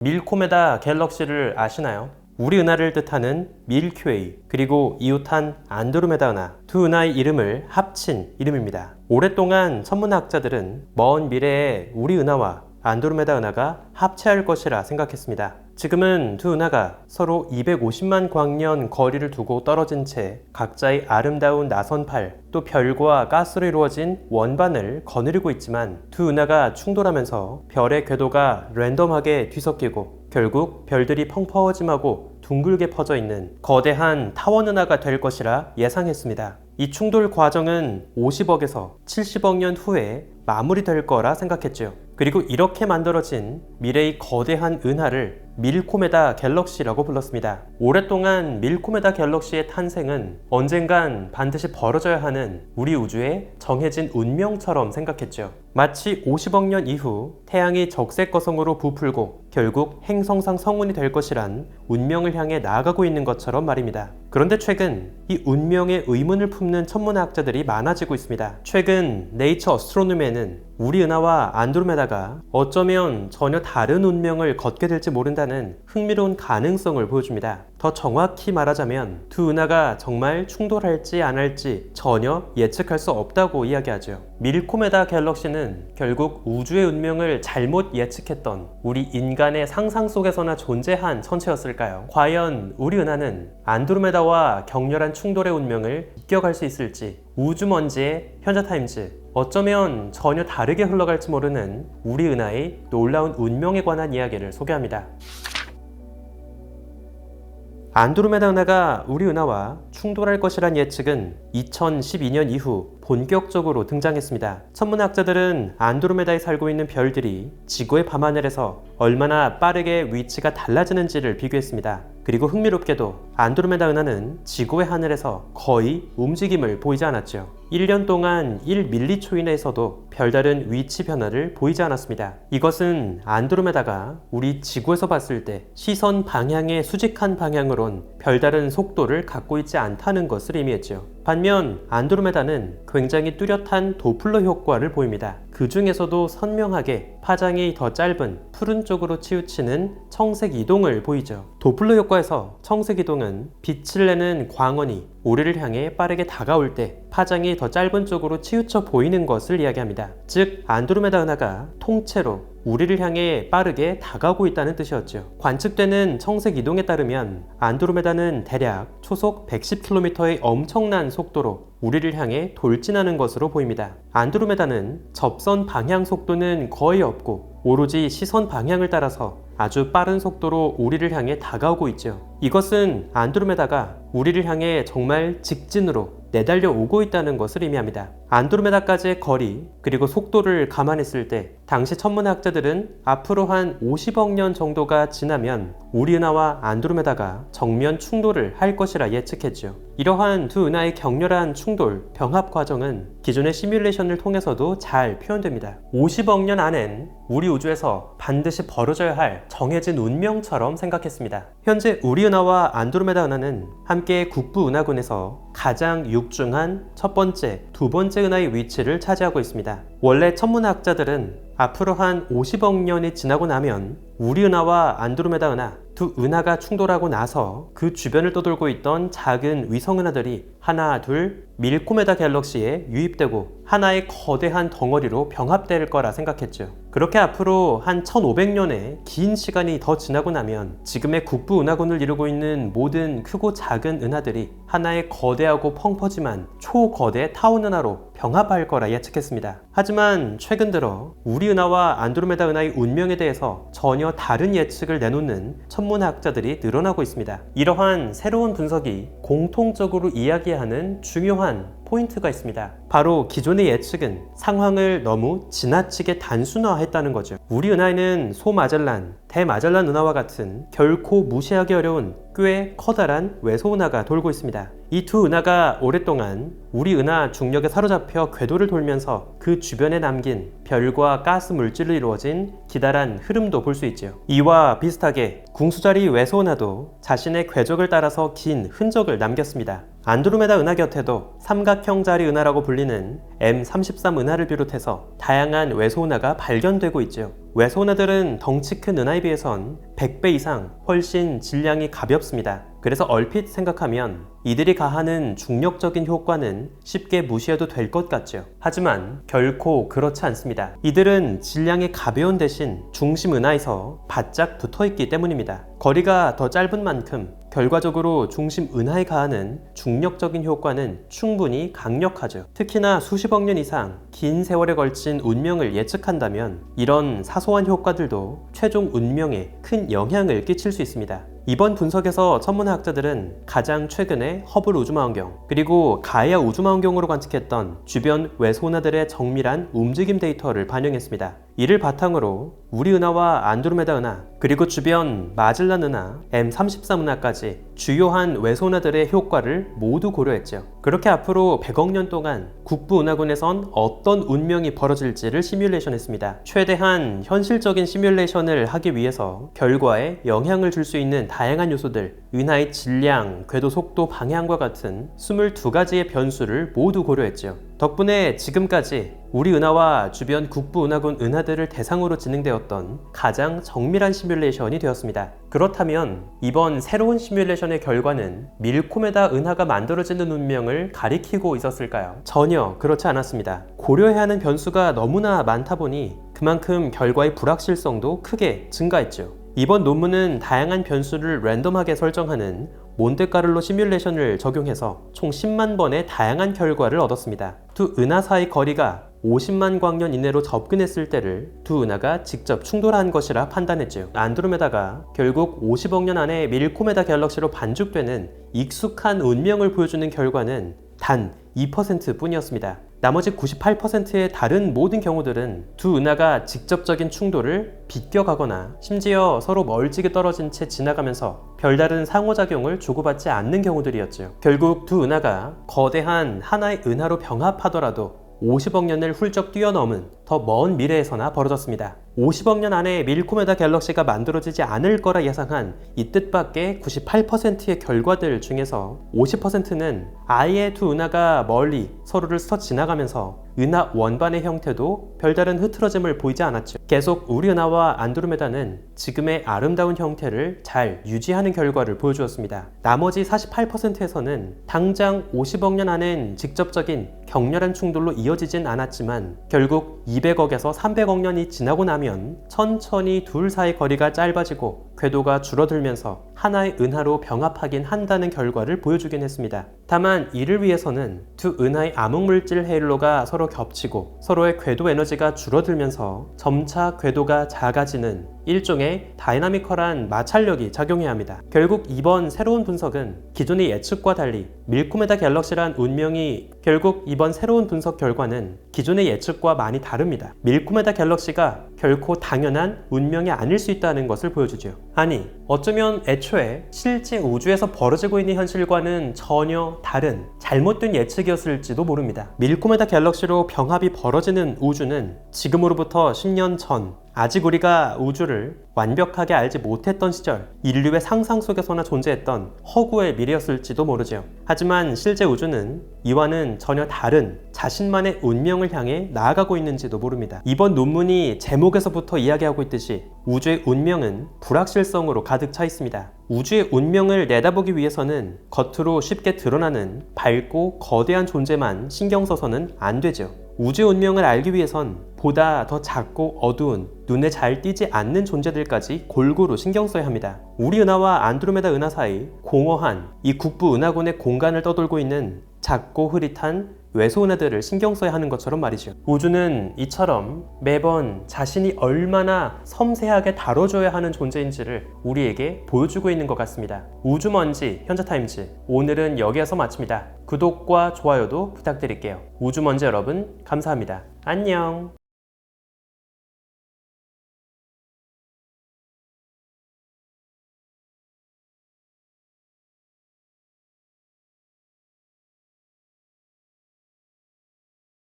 밀코메다 갤럭시를 아시나요? 우리 은하를 뜻하는 밀키웨이, 그리고 이웃한 안드로메다 은하, 두 은하의 이름을 합친 이름입니다. 오랫동안 천문학자들은 먼 미래에 우리 은하와 안드로메다 은하가 합체할 것이라 생각했습니다. 지금은 두 은하가 서로 250만 광년 거리를 두고 떨어진 채 각자의 아름다운 나선팔, 또 별과 가스로 이루어진 원반을 거느리고 있지만, 두 은하가 충돌하면서 별의 궤도가 랜덤하게 뒤섞이고 결국 별들이 펑퍼짐하고 둥글게 퍼져 있는 거대한 타원 은하가 될 것이라 예상했습니다. 이 충돌 과정은 50억에서 70억 년 후에 마무리될 거라 생각했죠. 그리고 이렇게 만들어진 미래의 거대한 은하를 밀코메다 갤럭시라고 불렀습니다. 오랫동안 밀코메다 갤럭시의 탄생은 언젠간 반드시 벌어져야 하는 우리 우주의 정해진 운명처럼 생각했죠. 마치 50억 년 이후 태양이 적색거성으로 부풀고 결국 행성상 성운이 될 것이란 운명을 향해 나아가고 있는 것처럼 말입니다. 그런데 최근 이 운명의 의문을 품는 천문학자들이 많아지고 있습니다. 최근 네이처 어스트로노미에는 우리 은하와 안드로메다가 어쩌면 전혀 다른 운명을 걷게 될지 모른다는 흥미로운 가능성을 보여줍니다. 더 정확히 말하자면 두 은하가 정말 충돌할지 안 할지 전혀 예측할 수 없다고 이야기하죠. 밀코메다 갤럭시는 결국 우주의 운명을 잘못 예측했던 우리 인간의 상상 속에서나 존재한 천체였을까요? 과연 우리 은하는 안드로메다와 격렬한 충돌의 운명을 이겨갈 수 있을지, 우주먼지의 현자타임즈, 어쩌면 전혀 다르게 흘러갈지 모르는 우리 은하의 놀라운 운명에 관한 이야기를 소개합니다. 안드로메다 은하가 우리 은하와 충돌할 것이란 예측은 2012년 이후 본격적으로 등장했습니다. 천문학자들은 안드로메다에 살고 있는 별들이 지구의 밤하늘에서 얼마나 빠르게 위치가 달라지는지를 비교했습니다. 그리고 흥미롭게도 안드로메다 은하는 지구의 하늘에서 거의 움직임을 보이지 않았죠. 1년 동안 1밀리초 이내에서도 별다른 위치 변화를 보이지 않았습니다. 이것은 안드로메다가 우리 지구에서 봤을 때 시선 방향의 수직한 방향으론 별다른 속도를 갖고 있지 않다는 것을 의미했죠. 반면 안드로메다는 굉장히 뚜렷한 도플러 효과를 보입니다. 그 중에서도 선명하게 파장이 더 짧은 푸른 쪽으로 치우치는 청색 이동을 보이죠. 도플러 효과에서 청색 이동은 빛을 내는 광원이 우리를 향해 빠르게 다가올 때 파장이 더 짧은 쪽으로 치우쳐 보이는 것을 이야기합니다. 즉 안드로메다 은하가 통째로 우리를 향해 빠르게 다가오고 있다는 뜻이었죠. 관측되는 청색 이동에 따르면 안드로메다는 대략 초속 110km의 엄청난 속도로 우리를 향해 돌진하는 것으로 보입니다. 안드로메다는 접선 방향 속도는 거의 없고 오로지 시선 방향을 따라서 아주 빠른 속도로 우리를 향해 다가오고 있죠. 이것은 안드로메다가 우리를 향해 정말 직진으로 내달려 오고 있다는 것을 의미합니다. 안드로메다까지의 거리 그리고 속도를 감안했을 때 당시 천문학자들은 앞으로 한 50억 년 정도가 지나면 우리 은하와 안드로메다가 정면 충돌을 할 것이라 예측했죠. 이러한 두 은하의 격렬한 충돌, 병합 과정은 기존의 시뮬레이션을 통해서도 잘 표현됩니다. 50억 년 안엔 우리 우주에서 반드시 벌어져야 할 정해진 운명처럼 생각했습니다. 현재 우리 은하와 안드로메다 은하는 함께 국부 은하군에서 가장 육중한 첫 번째, 두 번째 은하의 위치를 차지하고 있습니다. 원래 천문학자들은 앞으로 한 50억 년이 지나고 나면 우리 은하와 안드로메다 은하 두 은하가 충돌하고 나서 그 주변을 떠돌고 있던 작은 위성 은하들이 하나 둘 밀코메다 갤럭시에 유입되고 하나의 거대한 덩어리로 병합될 거라 생각했죠. 그렇게 앞으로 한 1500년의 긴 시간이 더 지나고 나면 지금의 국부 은하군을 이루고 있는 모든 크고 작은 은하들이 하나의 거대하고 펑퍼짐한 초거대 타원 은하로 병합할 거라 예측했습니다. 하지만 최근 들어 우리 은하와 안드로메다 은하의 운명에 대해서 전혀 다른 예측을 내놓는 천문학자들이 늘어나고 있습니다. 이러한 새로운 분석이 공통적으로 이야기하는 중요한 포인트가 있습니다. 바로 기존의 예측은 상황을 너무 지나치게 단순화했다는 거죠. 우리 은하에는 소마젤란, 대마젤란 은하와 같은 결코 무시하기 어려운 꽤 커다란 외소 은하가 돌고 있습니다. 이 두 은하가 오랫동안 우리 은하 중력에 사로잡혀 궤도를 돌면서 그 주변에 남긴 별과 가스 물질로 이루어진 기다란 흐름도 볼 수 있죠. 이와 비슷하게 궁수자리 외소 은하도 자신의 궤적을 따라서 긴 흔적을 남겼습니다. 안드로메다 은하 곁에도 삼각형 자리 은하라고 불리는 M33 은하를 비롯해서 다양한 외소 은하가 발견되고 있죠. 외소은하들은 덩치 큰 은하에 비해선 100배 이상 훨씬 질량이 가볍습니다. 그래서 얼핏 생각하면 이들이 가하는 중력적인 효과는 쉽게 무시해도 될 것 같죠. 하지만 결코 그렇지 않습니다. 이들은 질량이 가벼운 대신 중심 은하에서 바짝 붙어있기 때문입니다. 거리가 더 짧은 만큼 결과적으로 중심 은하에 가하는 중력적인 효과는 충분히 강력하죠. 특히나 수십억 년 이상 긴 세월에 걸친 운명을 예측한다면 이런 사소한 효과들도 최종 운명에 큰 영향을 끼칠 수 있습니다. 이번 분석에서 천문학자들은 가장 최근에 허블 우주망원경 그리고 가이아 우주망원경으로 관측했던 주변 외소은하들의 정밀한 움직임 데이터를 반영했습니다. 이를 바탕으로 우리 은하와 안드로메다 은하 그리고 주변 마젤란 은하, M33 은하까지 주요한 외소은하들의 효과를 모두 고려했죠. 그렇게 앞으로 100억 년 동안 국부 은하군에선 어떤 운명이 벌어질지를 시뮬레이션했습니다. 최대한 현실적인 시뮬레이션을 하기 위해서 결과에 영향을 줄 수 있는 다양한 요소들, 은하의 질량, 궤도 속도, 방향과 같은 22가지의 변수를 모두 고려했죠. 덕분에 지금까지 우리 은하와 주변 국부 은하군 은하들을 대상으로 진행되었던 가장 정밀한 시뮬레이션이 되었습니다. 그렇다면 이번 새로운 시뮬레이션의 결과는 밀코메다 은하가 만들어지는 운명을 가리키고 있었을까요? 전혀 그렇지 않았습니다. 고려해야 하는 변수가 너무나 많다 보니 그만큼 결과의 불확실성도 크게 증가했죠. 이번 논문은 다양한 변수를 랜덤하게 설정하는 몬테카를로 시뮬레이션을 적용해서 총 10만 번의 다양한 결과를 얻었습니다. 두 은하 사이 거리가 50만 광년 이내로 접근했을 때를 두 은하가 직접 충돌한 것이라 판단했죠. 안드로메다가 결국 50억 년 안에 밀코메다 갤럭시로 반죽되는 익숙한 운명을 보여주는 결과는 단 2% 뿐이었습니다. 나머지 98%의 다른 모든 경우들은 두 은하가 직접적인 충돌을 비껴가거나 심지어 서로 멀찍이 떨어진 채 지나가면서 별다른 상호작용을 주고받지 않는 경우들이었죠. 결국 두 은하가 거대한 하나의 은하로 병합하더라도 50억 년을 훌쩍 뛰어넘은 더 먼 미래에서나 벌어졌습니다. 50억 년 안에 밀코메다 갤럭시가 만들어지지 않을 거라 예상한 이 뜻밖의 98%의 결과들 중에서 50%는 아예 두 은하가 멀리 서로를 스쳐 지나가면서 은하 원반의 형태도 별다른 흐트러짐을 보이지 않았죠. 계속 우리 은하와 안드로메다는 지금의 아름다운 형태를 잘 유지하는 결과를 보여주었습니다. 나머지 48%에서는 당장 50억 년 안엔 직접적인 격렬한 충돌로 이어지진 않았지만 결국 200억에서 300억 년이 지나고 나면 천천히 둘 사이 거리가 짧아지고 궤도가 줄어들면서 하나의 은하로 병합하긴 한다는 결과를 보여주긴 했습니다. 다만 이를 위해서는 두 은하의 암흑물질 헤일로가 서로 겹치고 서로의 궤도 에너지가 줄어들면서 점차 궤도가 작아지는 일종의 다이나미컬한 마찰력이 작용해야 합니다. 결국 이번 새로운 분석은 기존의 예측과 달리 밀코메다 갤럭시란 운명이 결국 이번 새로운 분석 결과는 기존의 예측과 많이 다릅니다. 밀코메다 갤럭시가 결코 당연한 운명이 아닐 수 있다는 것을 보여주죠. 아니, 어쩌면 애초에 실제 우주에서 벌어지고 있는 현실과는 전혀 다른 잘못된 예측이었을지도 모릅니다. 밀코메다 갤럭시로 병합이 벌어지는 우주는 지금으로부터 10년 전 아직 우리가 우주를 완벽하게 알지 못했던 시절 인류의 상상 속에서나 존재했던 허구의 미래였을지도 모르죠. 하지만 실제 우주는 이와는 전혀 다른 자신만의 운명을 향해 나아가고 있는지도 모릅니다. 이번 논문이 제목에서부터 이야기하고 있듯이 우주의 운명은 불확실성으로 가득 차 있습니다. 우주의 운명을 내다보기 위해서는 겉으로 쉽게 드러나는 밝고 거대한 존재만 신경 써서는 안 되죠. 우주의 운명을 알기 위해선 보다 더 작고 어두운 눈에 잘 띄지 않는 존재들까지 골고루 신경 써야 합니다. 우리 은하와 안드로메다 은하 사이 공허한 이 국부 은하군의 공간을 떠돌고 있는 작고 흐릿한 외소은하들을 신경 써야 하는 것처럼 말이죠. 우주는 이처럼 매번 자신이 얼마나 섬세하게 다뤄줘야 하는 존재인지를 우리에게 보여주고 있는 것 같습니다. 우주먼지 현자타임즈, 오늘은 여기에서 마칩니다. 구독과 좋아요도 부탁드릴게요. 우주먼지 여러분, 감사합니다. 안녕.